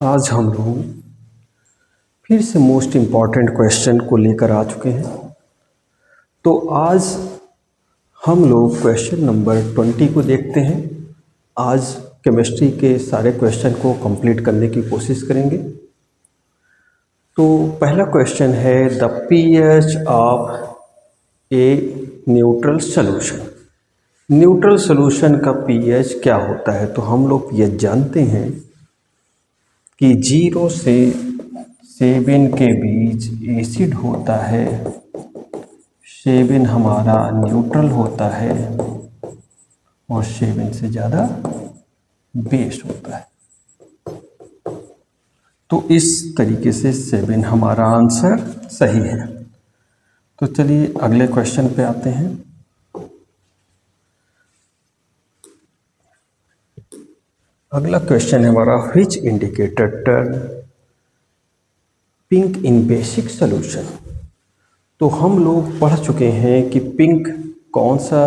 आज हम लोग फिर से मोस्ट इम्पॉर्टेंट क्वेश्चन को लेकर आ चुके हैं। तो आज हम लोग क्वेश्चन नंबर 20 को देखते हैं। आज केमिस्ट्री के सारे क्वेश्चन को कंप्लीट करने की कोशिश करेंगे। तो पहला क्वेश्चन है the pH of a neutral solution. Neutral solution का पीएच क्या होता है? तो हम लोग ये जानते हैं कि 0 से 7 के बीच एसिड होता है, 7 हमारा न्यूट्रल होता है और 7 से ज़्यादा बेस होता है। तो इस तरीके से 7 हमारा आंसर सही है। तो चलिए अगले क्वेश्चन पे आते हैं। अगला क्वेश्चन है हमारा which indicator turn pink in basic solution. तो हम लोग पढ़ चुके हैं कि पिंक कौन सा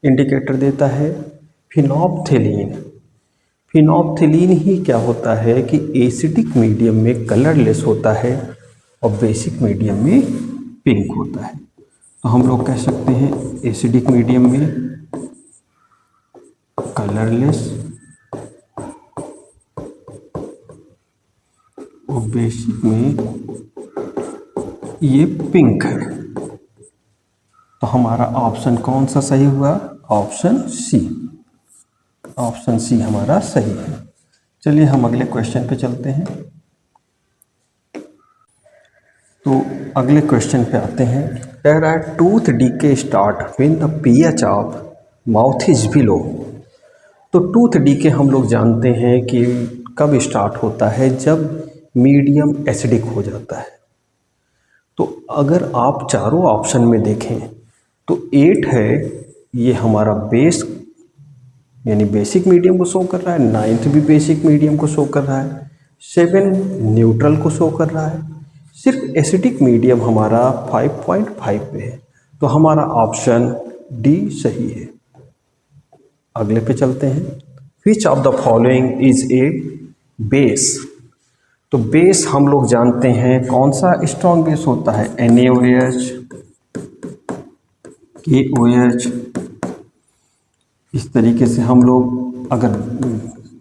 इंडिकेटर देता है? फिनोप्थेलीन। फिनोप्थेलीन ही क्या होता है कि एसिडिक मीडियम में कलरलेस होता है और बेसिक मीडियम में पिंक होता है। तो हम लोग कह सकते हैं एसिडिक मीडियम में कलरलेस और बेसिक में ये पिंक है। तो हमारा ऑप्शन कौन सा सही हुआ? ऑप्शन सी। ऑप्शन सी हमारा सही है। चलिए हम अगले क्वेश्चन पे चलते हैं। तो अगले क्वेश्चन पे आते हैं। There are tooth decay start when the pH of mouth is below. तो टूथ डीके हम लोग जानते हैं कि कब स्टार्ट होता है? जब मीडियम एसिडिक हो जाता है। तो अगर आप चारों ऑप्शन में देखें तो 8 है, ये हमारा बेस यानी बेसिक मीडियम को शो कर रहा है, 9th भी बेसिक मीडियम को शो कर रहा है, 7 न्यूट्रल को शो कर रहा है, सिर्फ एसिडिक मीडियम हमारा 5.5 पे है। तो हमारा ऑप्शन डी सही है। अगले पे चलते हैं। Which of the following is a base. तो बेस हम लोग जानते हैं कौन सा स्ट्रॉन्ग बेस होता है? NaOH, KOH। इस तरीके से हम लोग अगर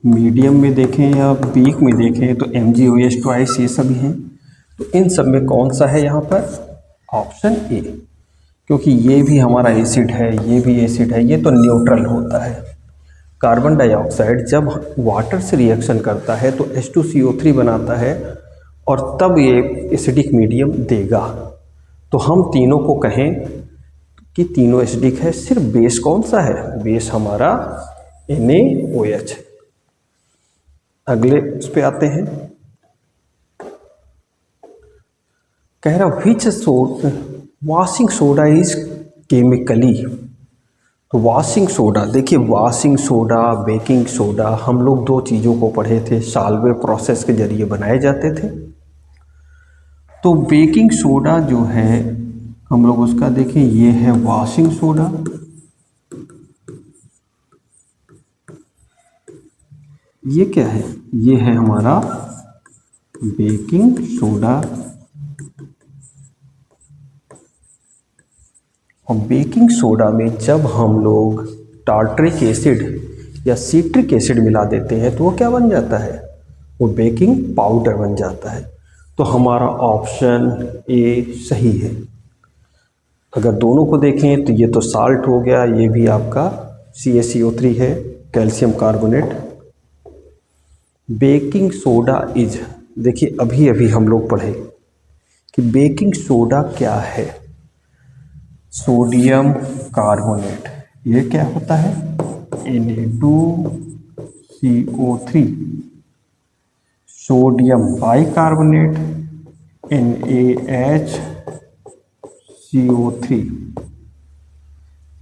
मीडियम में देखें या वीक में देखें तो MgOH ट्वाइस ये सभी हैं। तो इन सब में कौन सा है यहाँ पर? ऑप्शन ए, क्योंकि ये भी हमारा एसिड है, ये भी एसिड है, ये तो न्यूट्रल होता है। कार्बन डाइऑक्साइड जब वाटर से रिएक्शन करता है तो H2CO3 बनाता है और तब ये एसिडिक मीडियम देगा। तो हम तीनों को कहें कि तीनों एसिडिक है, सिर्फ बेस कौन सा है? बेस हमारा NaOH है। अगले उस पे आते हैं। कह रहा which washing soda is chemically. तो वॉशिंग सोडा, देखिए वॉशिंग सोडा, बेकिंग सोडा हम लोग 2 चीज़ों को पढ़े थे, साल्वे प्रोसेस के जरिए बनाए जाते थे। तो बेकिंग सोडा जो है हम लोग उसका देखें, ये है वॉशिंग सोडा, ये क्या है? ये है हमारा बेकिंग सोडा। और बेकिंग सोडा में जब हम लोग टार्टरिक एसिड या सिट्रिक एसिड मिला देते हैं तो वो क्या बन जाता है? वो बेकिंग पाउडर बन जाता है। तो हमारा ऑप्शन ए सही है। अगर दोनों को देखें तो ये तो साल्ट हो गया, ये भी आपका CaCO3 है, calcium carbonate. Baking soda is, देखिए अभी अभी हम लोग पढ़े कि बेकिंग सोडा क्या है? Sodium carbonate. ये क्या होता है? Na2CO3। Sodium bicarbonate NaHCO3।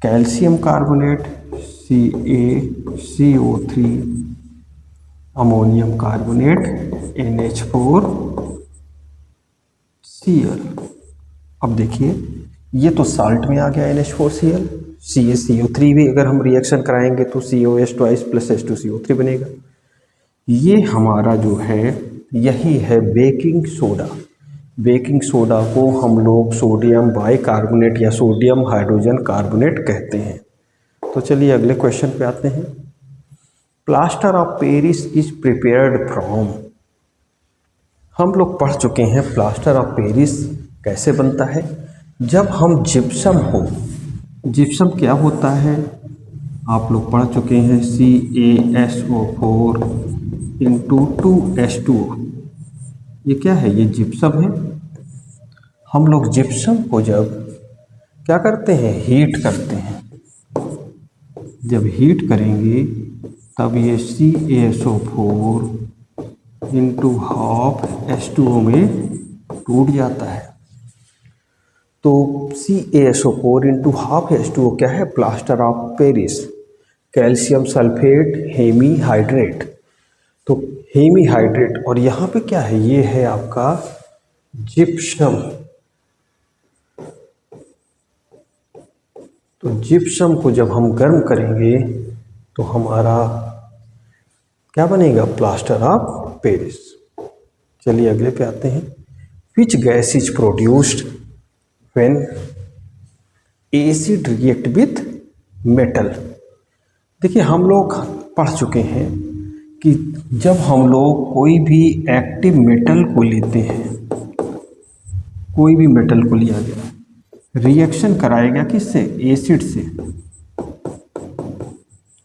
Calcium carbonate CaCO3। Ammonium carbonate NH4Cl। अब देखिए ये तो साल्ट में आ गया NH4Cl, CaCO3 भी अगर हम रिएक्शन कराएंगे तो COH ट्वाइस प्लस H2CO3 बनेगा। ये हमारा जो है यही है बेकिंग सोडा। बेकिंग सोडा को हम लोग सोडियम बाइकार्बोनेट या सोडियम हाइड्रोजन कार्बोनेट कहते हैं। तो चलिए अगले क्वेश्चन पे आते हैं। Plaster of Paris is prepared from. हम लोग पढ़ चुके हैं प्लास्टर ऑफ पेरिस कैसे बनता है। जब हम जिप्सम हो, जिप्सम क्या होता है आप लोग पढ़ चुके हैं, CaSO4 इंटू 2H2O। ये क्या है, ये जिप्सम है। हम लोग जिप्सम को जब क्या करते हैं, हीट करते हैं। जब हीट करेंगे तब ये CaSO4 इंटू हाफ H2O में टूट जाता है। तो CaSO4 इंटू हाफ H2O क्या है, plaster of Paris. Calcium sulphate hemihydrate, तो हेमीहाइड्रेट, और यहाँ पे क्या है, ये है आपका जिप्सम। तो जिप्सम को जब हम गर्म करेंगे तो हमारा क्या बनेगा, प्लास्टर ऑफ पेरिस। चलिए अगले पे आते हैं। Which gas is produced when acid react with metal. देखिए हम लोग पढ़ चुके हैं कि जब हम लोग कोई भी एक्टिव मेटल को लेते हैं, कोई भी मेटल को लिया गया, रिएक्शन कराएगा किससे, एसिड से,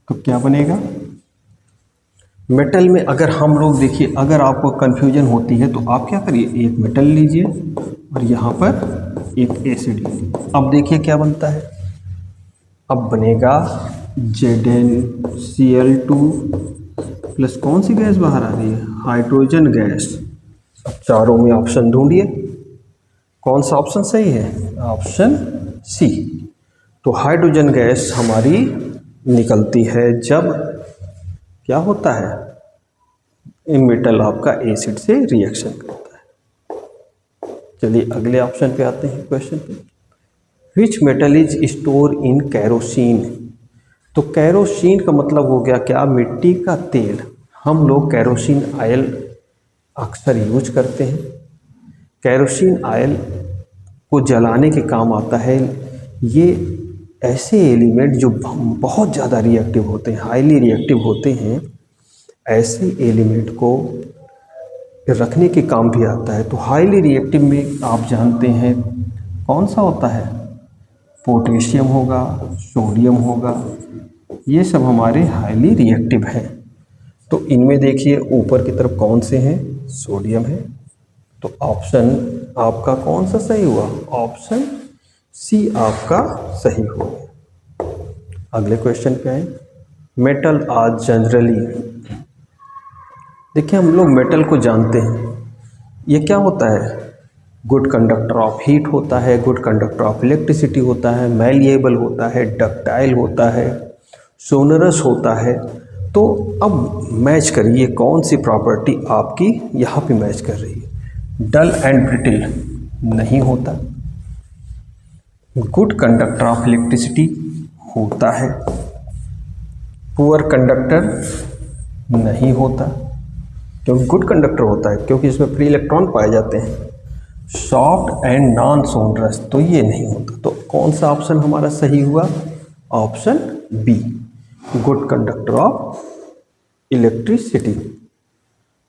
तो क्या बनेगा मेटल में। अगर हम लोग देखिए, अगर आपको कन्फ्यूजन होती है तो आप क्या करिए, एक मेटल लीजिए और यहाँ पर एक एसिड लीजिए। अब देखिए क्या बनता है, अब बनेगा ZnCl2 प्लस कौन सी गैस बाहर आ रही है, हाइड्रोजन गैस। अब चारों में ऑप्शन ढूंढिए, कौन सा ऑप्शन सही है, ऑप्शन सी। तो हाइड्रोजन गैस हमारी निकलती है जब क्या होता है, मेटल आपका एसिड से रिएक्शन करता है। चलिए अगले ऑप्शन पे आते हैं, क्वेश्चन पे। Which metal is store in kerosene. तो कैरोसिन का मतलब हो गया क्या, मिट्टी का तेल। हम लोग कैरोसिन ऑयल अक्सर यूज करते हैं। कैरोसिन ऑयल को जलाने के काम आता है। ये ऐसे एलिमेंट जो बहुत ज़्यादा रिएक्टिव होते हैं, हाईली रिएक्टिव होते हैं, ऐसे एलिमेंट को रखने के काम भी आता है। तो हाईली रिएक्टिव में आप जानते हैं कौन सा होता है, पोटेशियम होगा, सोडियम होगा, ये सब हमारे हाईली रिएक्टिव हैं। तो इनमें देखिए ऊपर की तरफ कौन से हैं, सोडियम है। तो ऑप्शन आपका कौन सा सही हुआ, ऑप्शन सी आपका सही होगा। अगले क्वेश्चन पे आए। मेटल आर जनरली, देखिए हम लोग मेटल को जानते हैं, ये क्या होता है, गुड कंडक्टर ऑफ हीट होता है, गुड कंडक्टर ऑफ इलेक्ट्रिसिटी होता है, मैलिएबल होता है, डक्टाइल होता है, सोनरस होता है। तो अब मैच करिए कौन सी प्रॉपर्टी आपकी यहाँ पे मैच कर रही है। डल एंड ब्रिटिल नहीं होता, गुड कंडक्टर ऑफ इलेक्ट्रिसिटी होता है, पुअर कंडक्टर नहीं होता, क्योंकि गुड कंडक्टर होता है क्योंकि इसमें फ्री इलेक्ट्रॉन पाए जाते हैं, सॉफ्ट एंड नॉन सोनरस, तो ये नहीं होता। तो कौन सा ऑप्शन हमारा सही हुआ, option B, good conductor of electricity.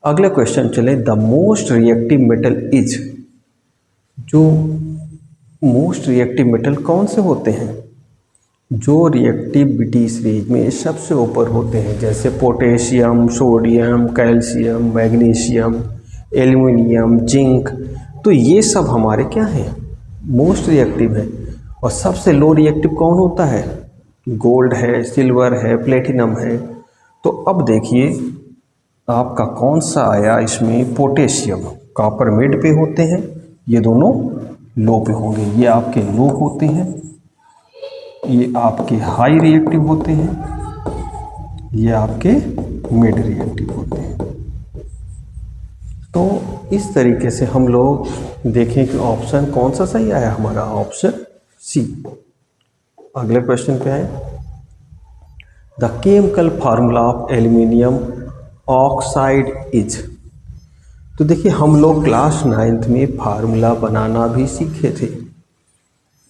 अगला क्वेश्चन चले। The most reactive metal is, जो मोस्ट रिएक्टिव मेटल कौन से होते हैं, जो रिएक्टिविटी सीरीज में सबसे ऊपर होते हैं, जैसे potassium, sodium, calcium, magnesium, aluminium, zinc. तो ये सब हमारे क्या हैं, मोस्ट रिएक्टिव है। और सबसे लो रिएक्टिव कौन होता है, गोल्ड है, सिल्वर है, प्लेटिनम है। तो अब देखिए आपका कौन सा आया इसमें, पोटेशियम, कॉपर मिड पे होते हैं, ये दोनों लो पे होंगे। ये आपके लो होते हैं, ये आपके हाई रिएक्टिव होते हैं, ये आपके मिड रिएक्टिव होते हैं। तो इस तरीके से हम लोग देखें कि ऑप्शन कौन सा सही आया हमारा, ऑप्शन सी। अगले क्वेश्चन पे आए। The chemical formula of aluminium oxide is. तो देखिए हम लोग क्लास 9th में फार्मूला बनाना भी सीखे थे।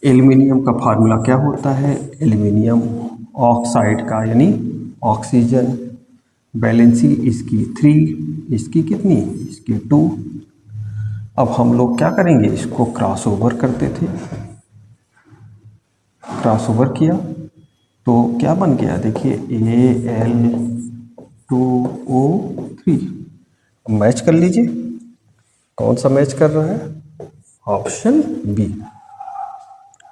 एल्युमिनियम का फार्मूला क्या होता है? एल्युमिनियम ऑक्साइड का यानी ऑक्सीजन, वैलेंसी इसकी 3, इसकी कितनी? इसकी 2। अब हम लोग क्या करेंगे? इसको क्रॉस ओवर करते थे, क्रॉस ओवर किया तो क्या बन गया? देखिए Al2O3। मैच कर लीजिए, कौन सा मैच कर रहा है? Option B.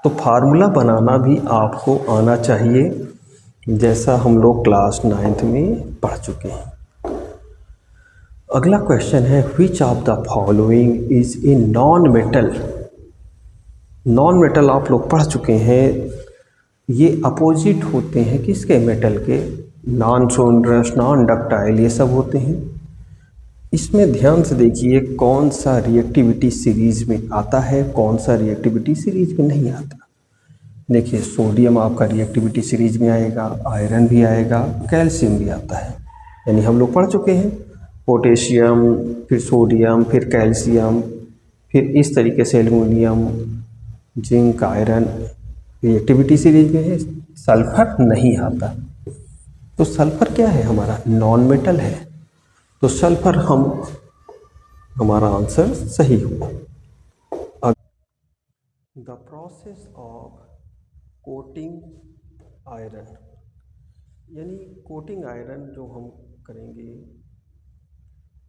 तो फार्मूला बनाना भी आपको आना चाहिए, जैसा हम लोग क्लास 9th में पढ़ चुके हैं। अगला क्वेश्चन है, which of the following is in non metal. Non metal आप लोग पढ़ चुके हैं, ये अपोजिट होते हैं किसके? मेटल के। नॉन सोनरस, नॉन डक्टाइल, ये सब होते हैं। इसमें ध्यान से देखिए कौन सा रिएक्टिविटी सीरीज में आता है, कौन सा रिएक्टिविटी सीरीज में नहीं आता। देखिए सोडियम आपका रिएक्टिविटी सीरीज में आएगा, आयरन भी आएगा, कैल्शियम भी आता है। यानी हम लोग पढ़ चुके हैं पोटेशियम, फिर सोडियम, फिर कैल्शियम, फिर इस तरीके से aluminium, zinc, iron reactivity series में है। सल्फर नहीं आता। तो सल्फर क्या है? हमारा नॉन मेटल है। तो सल्फर हमारा आंसर सही हुआ। The process of coating iron, यानी कोटिंग आयरन जो हम करेंगे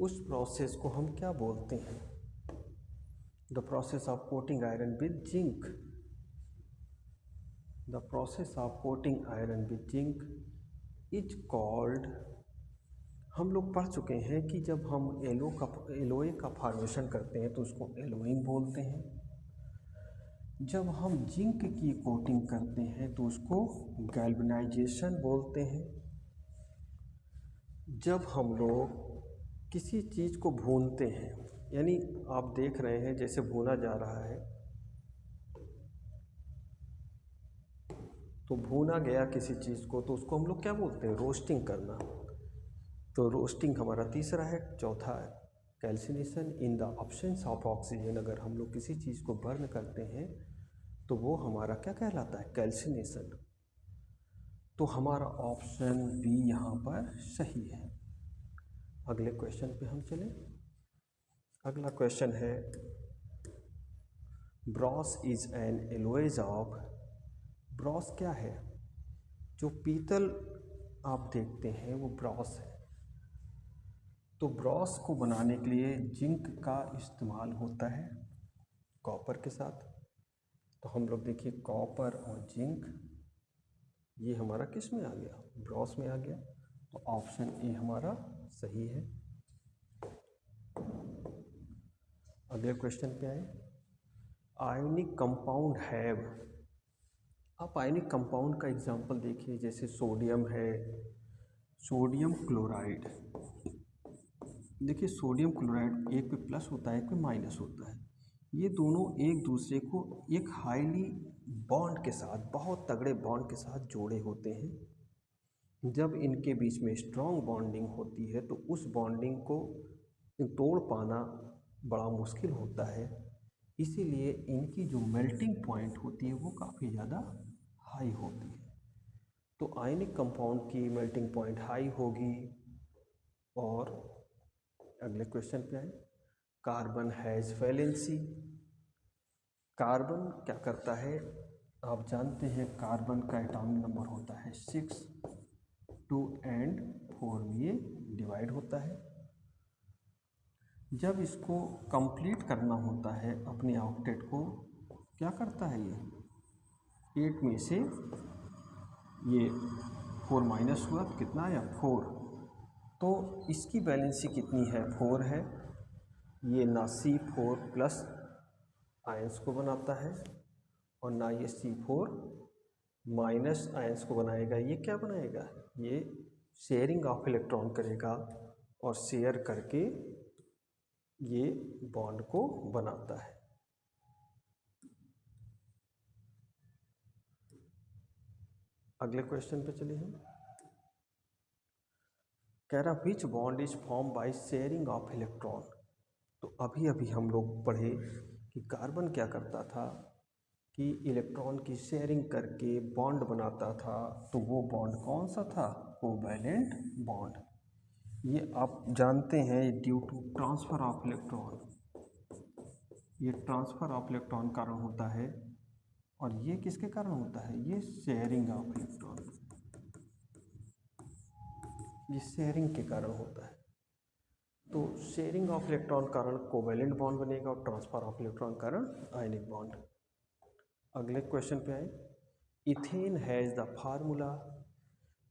उस प्रोसेस को हम क्या बोलते हैं? The process of coating iron with zinc. The process of coating iron with zinc is called. हम लोग पढ़ चुके हैं कि जब हम एलोए का फॉर्मेशन करते हैं तो उसको एलोइंग बोलते हैं। जब हम जिंक की कोटिंग करते हैं तो उसको गैल्वेनाइजेशन बोलते हैं। जब हम लोग किसी चीज़ को भूनते हैं, यानी आप देख रहे हैं जैसे भूना जा रहा है, तो भूना गया किसी चीज़ को तो उसको हम लोग क्या बोलते हैं? रोस्टिंग करना। तो रोस्टिंग हमारा तीसरा है। चौथा है calcination in the absence of oxygen. अगर हम लोग किसी चीज़ को बर्न करते हैं तो वो हमारा क्या कहलाता है? कैल्सिनेशन। तो हमारा ऑप्शन बी यहाँ पर सही है। अगले क्वेश्चन पे हम चलें। अगला क्वेश्चन है, brass is an alloy of. Brass क्या है? जो पीतल आप देखते हैं वो ब्रॉस है। तो ब्रॉस को बनाने के लिए जिंक का इस्तेमाल होता है कॉपर के साथ। तो हम लोग देखिए कॉपर और जिंक, ये हमारा किस में आ गया? ब्रॉस में आ गया। तो ऑप्शन ए हमारा सही है। अगले क्वेश्चन पे आए, आयोनिक कंपाउंड हैव। आप आयोनिक कंपाउंड का एग्जांपल देखिए, जैसे सोडियम है, सोडियम क्लोराइड। देखिए सोडियम क्लोराइड एक पे प्लस होता है, एक पे माइनस होता है। ये दोनों एक दूसरे को एक हाईली बॉन्ड के साथ, बहुत तगड़े बॉन्ड के साथ जोड़े होते हैं। जब इनके बीच में स्ट्रॉन्ग बॉन्डिंग होती है तो उस बॉन्डिंग को तोड़ पाना बड़ा मुश्किल होता है। इसीलिए इनकी जो मेल्टिंग पॉइंट होती है वो काफ़ी ज़्यादा हाई होती है। तो आयनिक कंपाउंड की मेल्टिंग पॉइंट हाई होगी। और अगले क्वेश्चन पे आए, कार्बन हैज़ वैलेंसी। कार्बन क्या करता है? आप जानते हैं कार्बन का एटॉमिक नंबर होता है 6, 2 एंड 4 में ये डिवाइड होता है। जब इसको कंप्लीट करना होता है अपने ऑक्टेट को, क्या करता है? ये 8 में से ये 4 माइनस हुआ तो कितना आया? 4। तो इसकी वैलेंसी कितनी है? 4 है। ये ना C4 प्लस आयंस को बनाता है और ना ये C4 माइनस आयंस को बनाएगा। ये क्या बनाएगा? ये शेयरिंग ऑफ इलेक्ट्रॉन करेगा और शेयर करके ये बॉन्ड को बनाता है। अगले क्वेश्चन पे चलिए हम। कह रहा विच bond is form by sharing of electron. तो अभी अभी हम लोग पढ़े कि कार्बन क्या करता था कि इलेक्ट्रॉन की शेयरिंग करके बॉन्ड बनाता था। तो वो बॉन्ड कौन सा था? Covalent bond. ये आप जानते हैं due to transfer of electron, ये ट्रांसफ़र ऑफ इलेक्ट्रॉन कारण होता है। और ये किसके कारण होता है? ये शेयरिंग ऑफ इलेक्ट्रॉन, ये शेयरिंग के कारण होता है। तो शेयरिंग ऑफ इलेक्ट्रॉन कारण कोवैलेंट बॉन्ड बनेगा और ट्रांसफर ऑफ इलेक्ट्रॉन कारण आयनिक बॉन्ड। अगले क्वेश्चन पे आए, इथेन हैज़ द फार्मूला।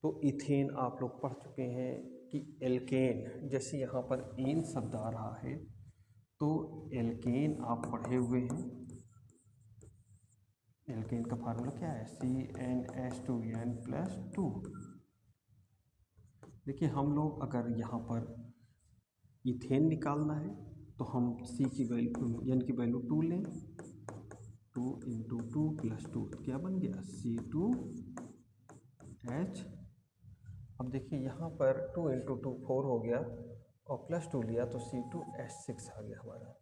तो इथेन आप लोग पढ़ चुके हैं कि एल्केन, जैसे यहाँ पर एन शब्द आ रहा है तो एल्केन आप पढ़े हुए हैं। एल्केन का फार्मूला क्या है? CnH2n+2। देखिए हम लोग अगर यहाँ पर इथेन निकालना है तो हम C की वैल्यू n की वैल्यू 2 लें, 2 × 2 + 2 क्या बन गया? C2H। अब देखिए यहाँ पर 2 × 2 4 हो गया और +2 लिया तो C2H6 आ गया हमारा।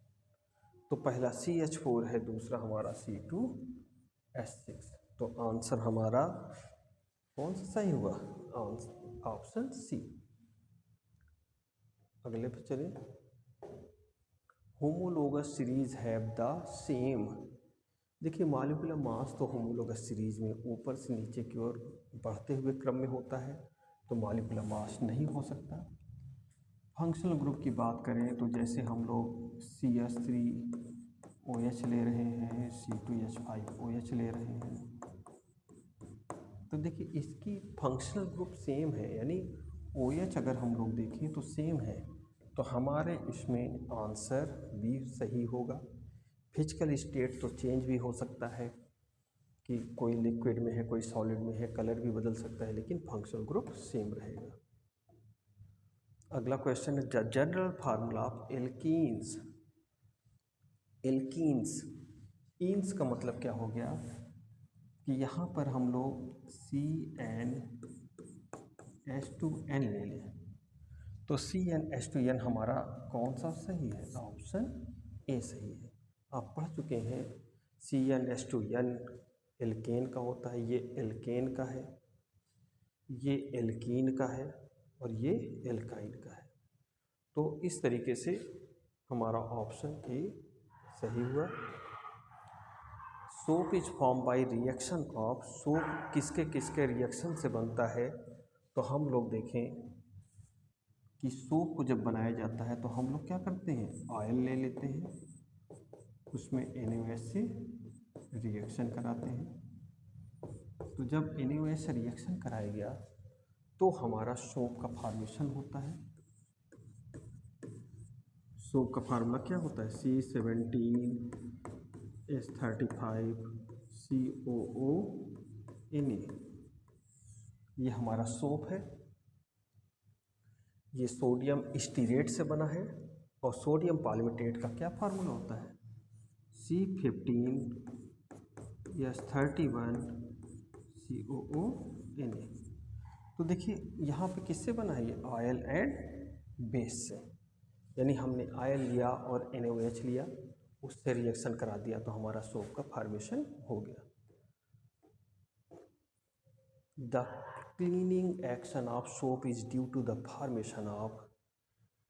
तो पहला CH4 है, दूसरा हमारा C2H6। तो आंसर हमारा कौन सा सही हुआ? Option C. अगले पे चलिए, homologous series have the same. देखिए मॉलिक्यूलर मास तो होमोलोगस सीरीज में ऊपर से नीचे की ओर बढ़ते हुए क्रम में होता है, तो मॉलिक्यूलर मास नहीं हो सकता। फंक्शनल ग्रुप की बात करें तो जैसे हम लोग CH3OH ले रहे हैं, C2H5OH ले रहे हैं, तो देखिए इसकी फंक्शनल ग्रुप सेम है, यानी OH अगर हम लोग देखें तो सेम है। तो हमारे इसमें आंसर भी सही होगा। फिजिकल स्टेट तो चेंज भी हो सकता है कि कोई लिक्विड में है, कोई सॉलिड में है, कलर भी बदल सकता है, लेकिन फंक्शनल ग्रुप सेम रहेगा। अगला क्वेश्चन है general formula of alkynes. Alkynes, ynes का मतलब क्या हो गया कि यहाँ पर हम लोग CnH2n ले लें, तो CnH2n हमारा कौन सा सही है? ऑप्शन ए सही है। आप पढ़ चुके हैं CnH2n एल्केन का होता है, ये एल्केन का है, ये एल्कीन का है और ये एल्काइन का है। तो इस तरीके से हमारा ऑप्शन ए सही हुआ। Soap is form by reaction of, soap किसके किसके रिएक्शन से बनता है? तो हम लोग देखें कि सोप को जब बनाया जाता है तो हम लोग क्या करते हैं? ऑयल ले लेते हैं, उसमें NaOH से रिएक्शन कराते हैं। तो जब NaOH से रिएक्शन कराया गया तो हमारा सोप का फॉर्मेशन होता है। सोप का फार्मूला क्या होता है? C17H35COO Na। ये हमारा सोप है। ये सोडियम स्टीरेट से बना है और सोडियम पॉलीमेटेट का क्या फार्मूला होता है? C15H31COO Na। तो देखिए यहाँ पे किससे बना है? ये ऑयल एंड बेस से, यानी हमने ऑयल लिया और NaOH लिया, उससे रिएक्शन करा दिया तो हमारा सोप का फॉर्मेशन हो गया। The cleaning action of soap is due to the formation of.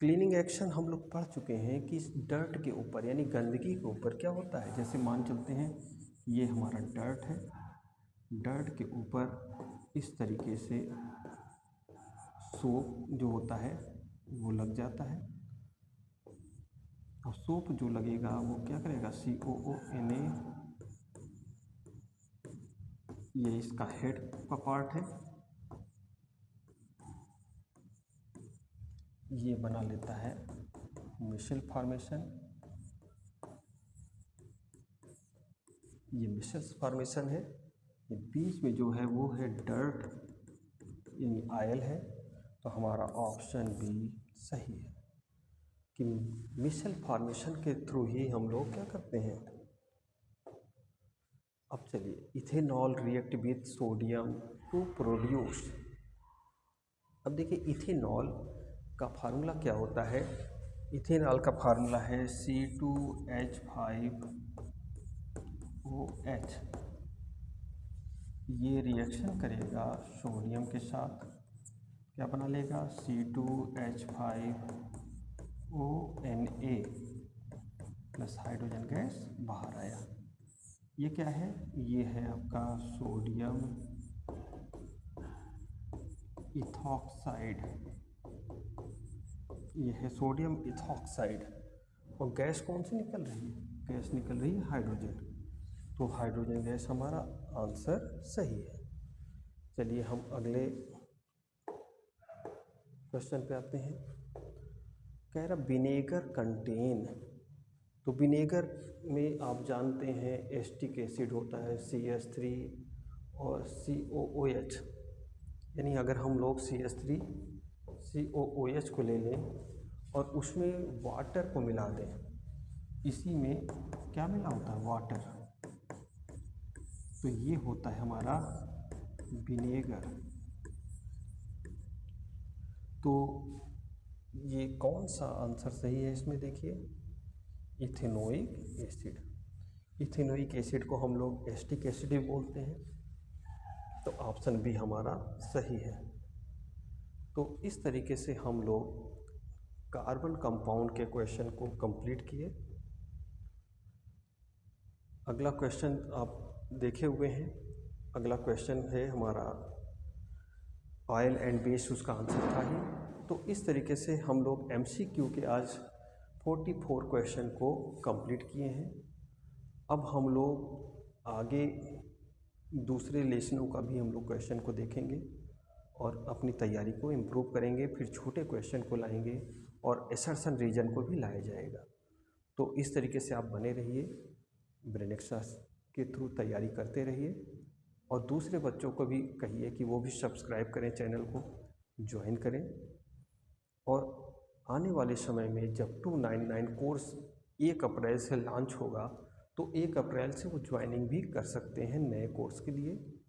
Cleaning action हम लोग पढ़ चुके हैं कि इस डर्ट के ऊपर यानी गंदगी के ऊपर क्या होता है? जैसे मान चलते हैं ये हमारा डर्ट है, डर्ट के ऊपर इस तरीके से सोप जो होता है वो लग जाता है, और सोप जो लगेगा वो क्या करेगा? COONA, ये इसका हेड का पार्ट है, ये बना लेता है मिशेल फॉर्मेशन। ये मिशेल फॉर्मेशन है। ये बीच में जो है वो है डर्ट यानी ऑयल है। तो हमारा ऑप्शन बी सही है कि मिशेल फॉर्मेशन के थ्रू ही हम लोग क्या करते हैं। अब चलिए, ethanol react with sodium to produce. अब देखिए इथेनॉल का फार्मूला क्या होता है? इथेनॉल का फार्मूला है C2H5OH। ये रिएक्शन करेगा सोडियम के साथ, क्या बना लेगा? C2H5ONA प्लस हाइड्रोजन गैस बाहर आया। ये क्या है? ये है आपका सोडियम इथॉक्साइड। ये है सोडियम इथॉक्साइड। और गैस कौन सी निकल रही है? गैस निकल रही है हाइड्रोजन। तो हाइड्रोजन गैस हमारा आंसर सही है। चलिए हम अगले क्वेश्चन पे आते हैं। कह रहा विनेगर कंटेन। तो विनेगर में आप जानते हैं एस्टिक एसिड होता है CH3 और COOH। यानी अगर हम लोग CH3COOH को ले लें और उसमें वाटर को मिला दें, इसी में क्या मिला होता है? वाटर। तो ये होता है हमारा विनेगर। तो ये कौन सा आंसर सही है इसमें? देखिए, इथेनोइक एसिड। इथेनोइक एसिड को हम लोग एस्टिक एसिड भी बोलते हैं। तो ऑप्शन बी हमारा सही है। तो इस तरीके से हम लोग कार्बन कंपाउंड के क्वेश्चन को कंप्लीट किए। अगला क्वेश्चन आप देखे हुए हैं। अगला क्वेश्चन है हमारा ऑयल एंड बेस, उसका आंसर था ही। तो इस तरीके से हम लोग MCQ के आज 44 क्वेश्चन को कंप्लीट किए हैं। अब हम लोग आगे दूसरे लेसनों का भी हम लोग क्वेश्चन को देखेंगे और अपनी तैयारी को इम्प्रूव करेंगे। फिर छोटे क्वेश्चन को लाएंगे और असर्शन रीजन को भी लाया जाएगा। तो इस तरीके से आप बने रहिए, ब्रेन एक्सरसाइज के थ्रू तैयारी करते रहिए और दूसरे बच्चों को भी कहिए कि वो भी सब्सक्राइब करें, चैनल को ज्वाइन करें। और आने वाले समय में जब 299 कोर्स 1 अप्रैल से लॉन्च होगा, तो 1 अप्रैल से वो ज्वाइनिंग भी कर सकते हैं नए कोर्स के लिए।